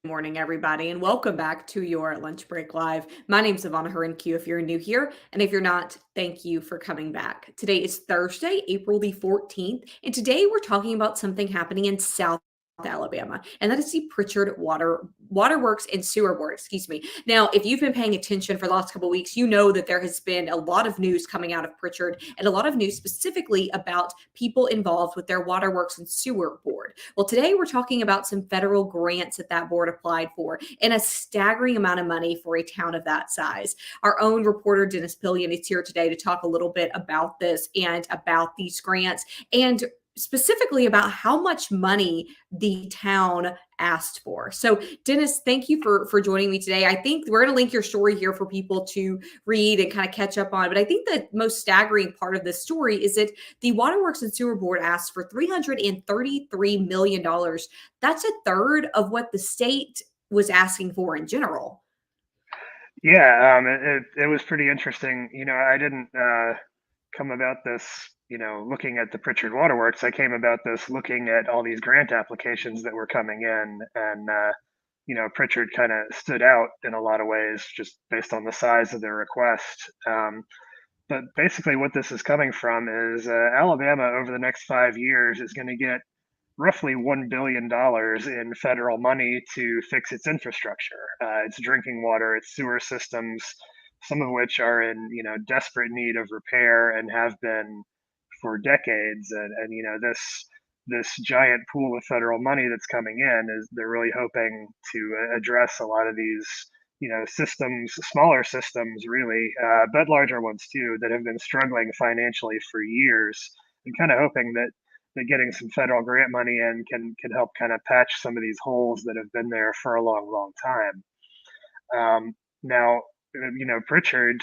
Morning, everybody, and welcome back to your Lunch Break Live. My name's Ivana Q if you're new here, and if you're not, thank you for coming back. Today is Thursday, April the 14th, and today we're talking about something happening in South Alabama, and that is the Prichard Water Works and Sewer Board. Excuse me. Now, if you've been paying attention for the last couple of weeks, you know that there has been a lot of news coming out of Prichard, and a lot of news specifically about people involved with their waterworks and sewer board. Well, today we're talking about some federal grants that board applied for, and a staggering amount of money for a town of that size. Our own reporter Dennis Pillion is here today to talk a little bit about this and about these grants, and specifically about how much money the town asked for. So, Dennis, thank you for joining me today. I think we're going to link your story here for people to read and kind of catch up on. But I think the most staggering part of this story is that the Waterworks and Sewer Board asked for $333 million. That's a third of what the state was asking for in general. Yeah, it was pretty interesting. I didn't come about this, looking at the Prichard Water Works. I came about this looking at all these grant applications that were coming in, and Prichard kind of stood out in a lot of ways just based on the size of their request. But basically, what this is coming from is Alabama over the next 5 years is going to get roughly $1 billion in federal money to fix its infrastructure, its drinking water, its sewer systems, some of which are in desperate need of repair and have been for decades. And this giant pool of federal money that's coming in is they're really hoping to address a lot of these systems, smaller systems really, but larger ones too, that have been struggling financially for years, and kind of hoping that getting some federal grant money in can help kind of patch some of these holes that have been there for a long time. Now, Prichard,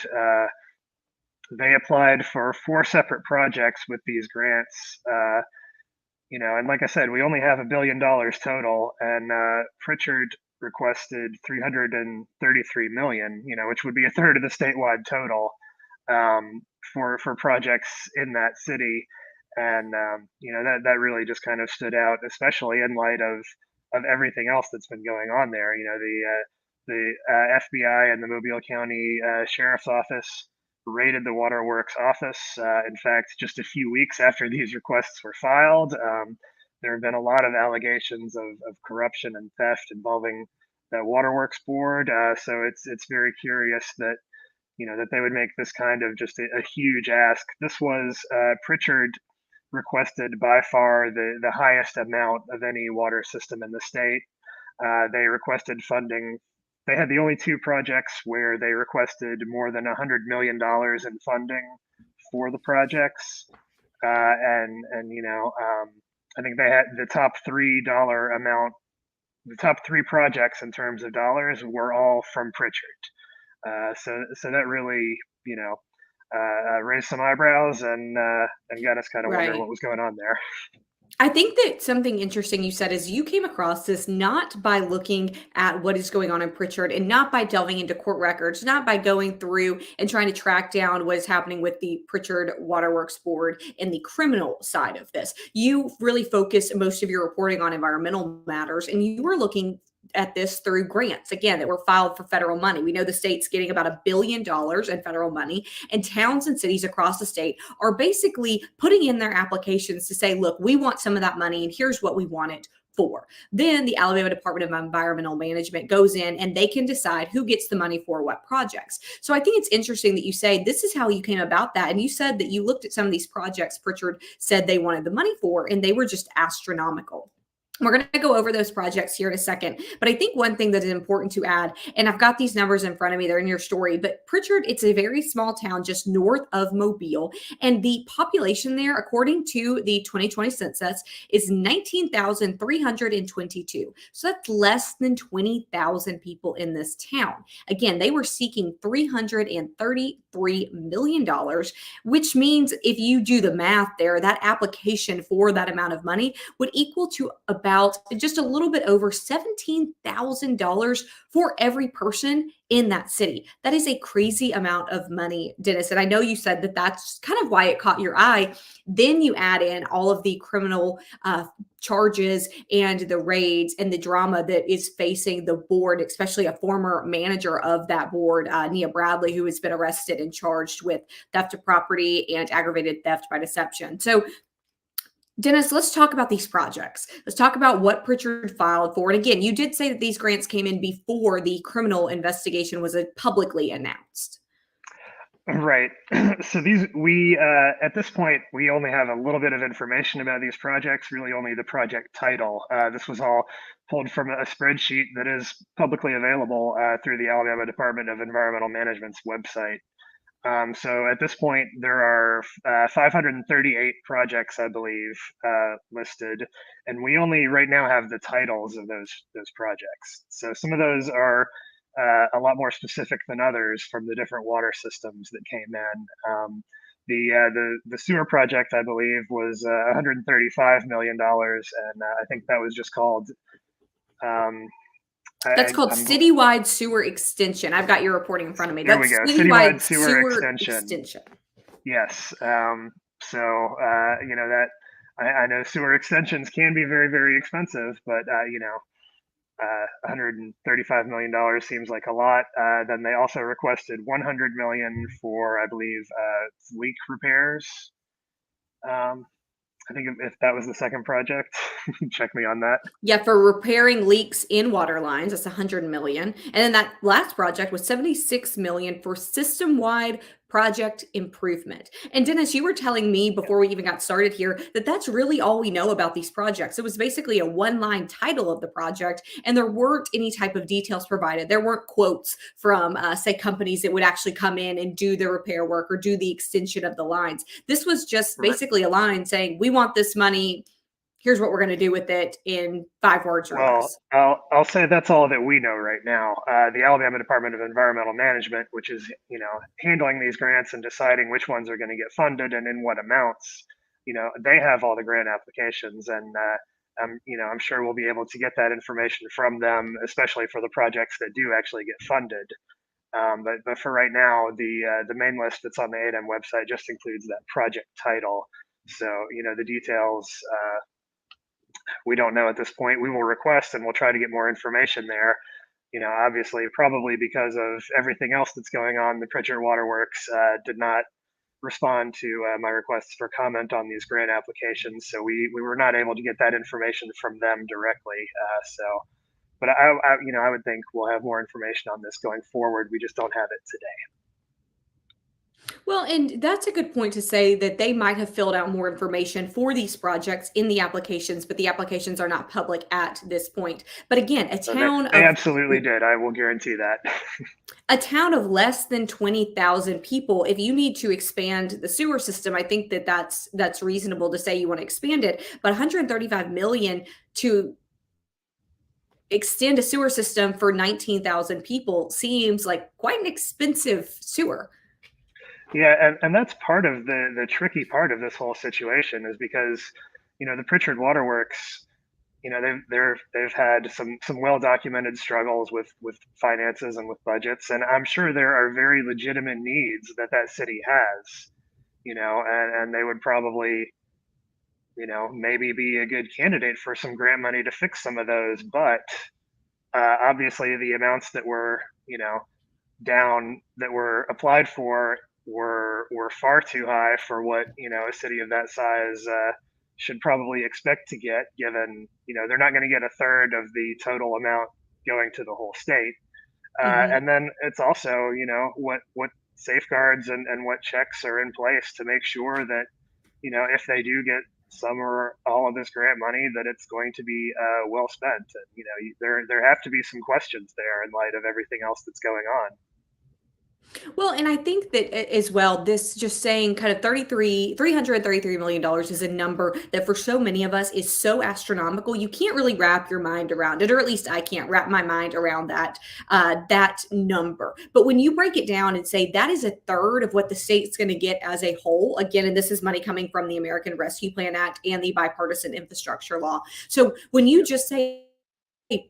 they applied for 4 separate projects with these grants. And like I said, we only have $1 billion total, and Prichard requested 333 million, which would be a third of the statewide total, for projects in that city. And that really just kind of stood out, especially in light of everything else that's been going on there. The FBI and the Mobile County Sheriff's Office raided the Waterworks office. In fact, just a few weeks after these requests were filed, there have been a lot of allegations of corruption and theft involving the Waterworks board. So it's very curious that that they would make this kind of just a huge ask. This was Prichard requested by far the highest amount of any water system in the state. They requested funding. They had the only 2 projects where they requested more than $100 million in funding for the projects. I think they had the top $3 amount. The top 3 projects in terms of dollars were all from Prichard. So that really, raised some eyebrows and got us kind of wondering Right. what was going on there. I think that something interesting you said is you came across this not by looking at what is going on in Prichard and not by delving into court records, not by going through and trying to track down what is happening with the Prichard Waterworks Board and the criminal side of this. You really focus most of your reporting on environmental matters, and you were looking at this through grants, again, that were filed for federal money. We know the state's getting about $1 billion in federal money, and towns and cities across the state are basically putting in their applications to say, look, we want some of that money, and here's what we want it for. Then the Alabama Department of Environmental Management goes in and they can decide who gets the money for what projects. So I think it's interesting that you say this is how you came about that. And you said that you looked at some of these projects Prichard said they wanted the money for, and they were just astronomical. We're going to go over those projects here in a second. But I think one thing that is important to add, and I've got these numbers in front of me, they're in your story, but Prichard, it's a very small town just north of Mobile. And the population there, according to the 2020 census, is 19,322. So that's less than 20,000 people in this town. Again, they were seeking $333 million, which means if you do the math there, that application for that amount of money would equal to about just a little bit over $17,000 for every person in that city. That is a crazy amount of money, Dennis. And I know you said that that's kind of why it caught your eye. Then you add in all of the criminal charges and the raids and the drama that is facing the board, especially a former manager of that board, Nia Bradley, who has been arrested and charged with theft of property and aggravated theft by deception. So Dennis, let's talk about these projects. Let's talk about what Prichard filed for. And again, you did say that these grants came in before the criminal investigation was publicly announced. Right. So we at this point, we only have a little bit of information about these projects, really only the project title. This was all pulled from a spreadsheet that is publicly available through the Alabama Department of Environmental Management's website. So at this point, there are 538 projects, I believe, listed, and we only right now have the titles of those projects. So some of those are a lot more specific than others from the different water systems that came in. The sewer project, I believe, was $135 million, and I think that was just called. That's called I'm citywide sewer extension. I've got your reporting in front of me. There we That's go. citywide Citywide sewer extension. extension. Yes. So that I know sewer extensions can be very, very expensive, but $135 million seems like a lot. Then they also requested $100 million for, I believe, leak repairs. I think if that was the second project, check me on that. Yeah, for repairing leaks in water lines, that's 100 million. And then that last project was 76 million for system-wide project improvement. And Dennis, you were telling me before we even got started here that that's really all we know about these projects. It was basically a one-line title of the project, and there weren't any type of details provided. There weren't quotes from, say, companies that would actually come in and do the repair work or do the extension of the lines. This was just basically a line saying, we want this money. Here's what we're going to do with it in 5 words or less. I'll say that's all that we know right now. The Alabama Department of Environmental Management, which is handling these grants and deciding which ones are going to get funded and in what amounts, they have all the grant applications, and I'm sure we'll be able to get that information from them, especially for the projects that do actually get funded. But for right now, the main list that's on the ADEM website just includes that project title. So the details. We don't know at this point. We will request and we'll try to get more information there. Obviously, probably because of everything else that's going on, the Prichard Water Works did not respond to my requests for comment on these grant applications. So we were not able to get that information from them directly. But I would think we'll have more information on this going forward. We just don't have it today. Well, and that's a good point to say that they might have filled out more information for these projects in the applications, but the applications are not public at this point. But again, They absolutely did. I will guarantee that. A town of less than 20,000 people, if you need to expand the sewer system, I think that's reasonable to say you want to expand it. But 135 million to extend a sewer system for 19,000 people seems like quite an expensive sewer. Yeah, and that's part of the tricky part of this whole situation is because, the Prichard Water Works, they've had some well documented struggles with finances and with budgets, and I'm sure there are very legitimate needs that city has, and they would probably, maybe be a good candidate for some grant money to fix some of those, but obviously the amounts that were, down that were applied for were far too high for what a city of that size should probably expect to get, given they're not going to get a third of the total amount going to the whole state. And then it's also what safeguards and what checks are in place to make sure that if they do get some or all of this grant money, that it's going to be well spent. And there have to be some questions there in light of everything else that's going on. Well, and I think that as well, this just saying kind of $333 million is a number that for so many of us is so astronomical. You can't really wrap your mind around it, or at least I can't wrap my mind around that number. But when you break it down and say that is a third of what the state's going to get as a whole, again, and this is money coming from the American Rescue Plan Act and the Bipartisan Infrastructure Law. So when you just say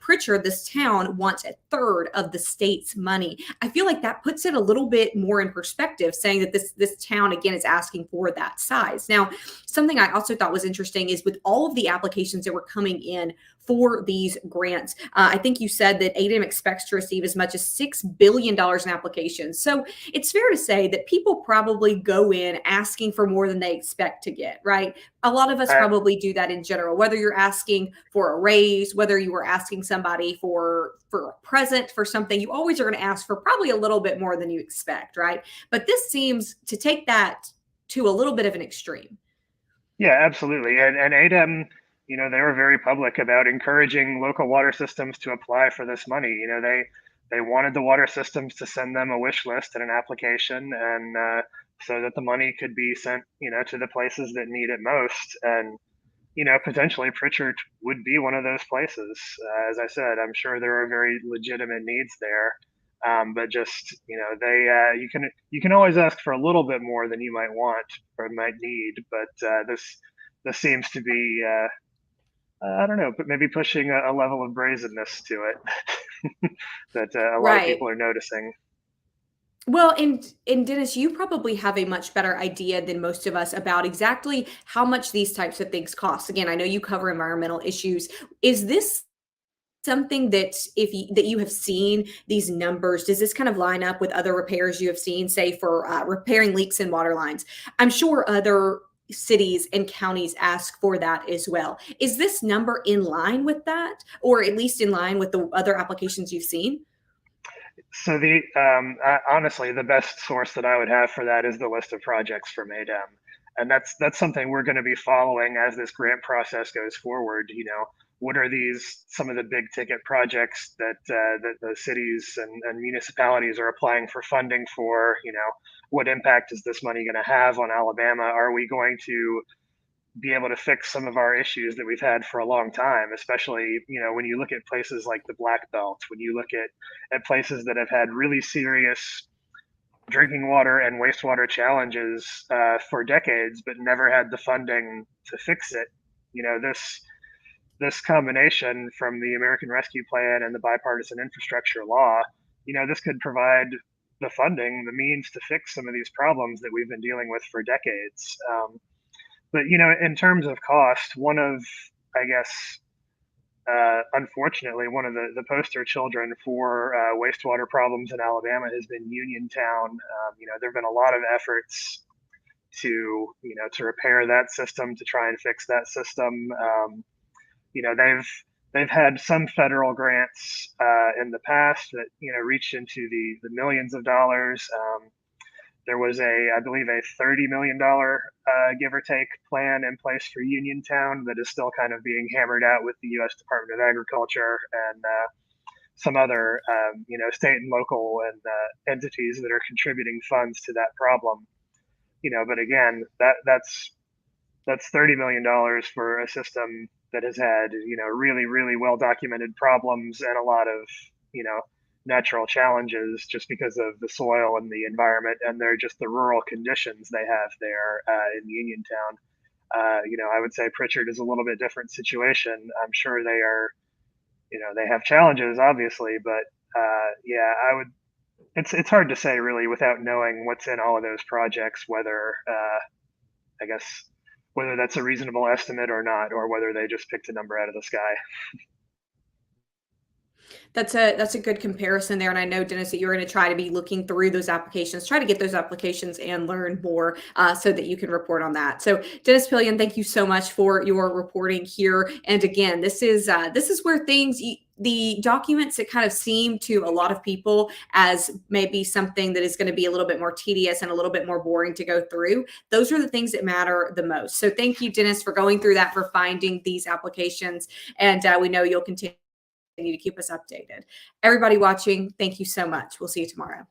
Prichard, this town wants a third of the state's money. I feel like that puts it a little bit more in perspective, saying that this town again is asking for that size. Now, something I also thought was interesting is with all of the applications that were coming in for these grants, I think you said that ADM expects to receive as much as $6 billion in applications. So it's fair to say that people probably go in asking for more than they expect to get, right? A lot of us I, probably do that in general, whether you're asking for a raise, whether you were asking somebody for a present for something, you always are going to ask for probably a little bit more than you expect, right? But this seems to take that to a little bit of an extreme. yeah, absolutely. And ADEM, they were very public about encouraging local water systems to apply for this money. They wanted the water systems to send them a wish list and an application, and so that the money could be sent, to the places that need it most. And potentially Pritchard would be one of those places. As I said, I'm sure there are very legitimate needs there, but just you can always ask for a little bit more than you might want or might need. But this seems to be I don't know, but maybe pushing a level of brazenness to it that a lot of Right. people are noticing. Well, and Dennis, you probably have a much better idea than most of us about exactly how much these types of things cost. Again, I know you cover environmental issues. Is this something that that you have seen these numbers, does this kind of line up with other repairs you have seen, say for repairing leaks in water lines? I'm sure other cities and counties ask for that as well. Is this number in line with that, or at least in line with the other applications you've seen? So honestly, the best source that I would have for that is the list of projects from ADEM, and that's something we're going to be following as this grant process goes forward. What are these some of the big ticket projects that the cities and municipalities are applying for funding for? What impact is this money going to have on Alabama? Are we going to be able to fix some of our issues that we've had for a long time, especially, when you look at places like the Black Belt, when you look at places that have had really serious drinking water and wastewater challenges for decades, but never had the funding to fix it. This combination from the American Rescue Plan and the bipartisan infrastructure law, this could provide the funding, the means to fix some of these problems that we've been dealing with for decades. But in terms of cost, I guess, unfortunately, one of the poster children for wastewater problems in Alabama has been Uniontown. There have been a lot of efforts to repair that system, to try and fix that system. They've had some federal grants in the past that reached into the millions of dollars. There was I believe, a $30 million give or take plan in place for Uniontown that is still kind of being hammered out with the U.S. Department of Agriculture and some other, state and local and entities that are contributing funds to that problem. But again, that's $30 million for a system that has had really really well documented problems and a lot of you know natural challenges just because of the soil and the environment, and they're just the rural conditions they have there in Uniontown. I would say Prichard is a little bit different situation. I'm sure they are, they have challenges, obviously, but yeah, I would. It's hard to say really without knowing what's in all of those projects, whether I guess whether that's a reasonable estimate or not, or whether they just picked a number out of the sky. That's a good comparison there, and I know, Dennis, that you're going to try to be looking through those applications, try to get those applications and learn more so that you can report on that. So, Dennis Pillion, thank you so much for your reporting here. And again, this is where the documents that kind of seem to a lot of people as maybe something that is going to be a little bit more tedious and a little bit more boring to go through. Those are the things that matter the most. So, thank you, Dennis, for going through that, for finding these applications, and we know you'll continue to keep us updated. Everybody watching, thank you so much. We'll see you tomorrow.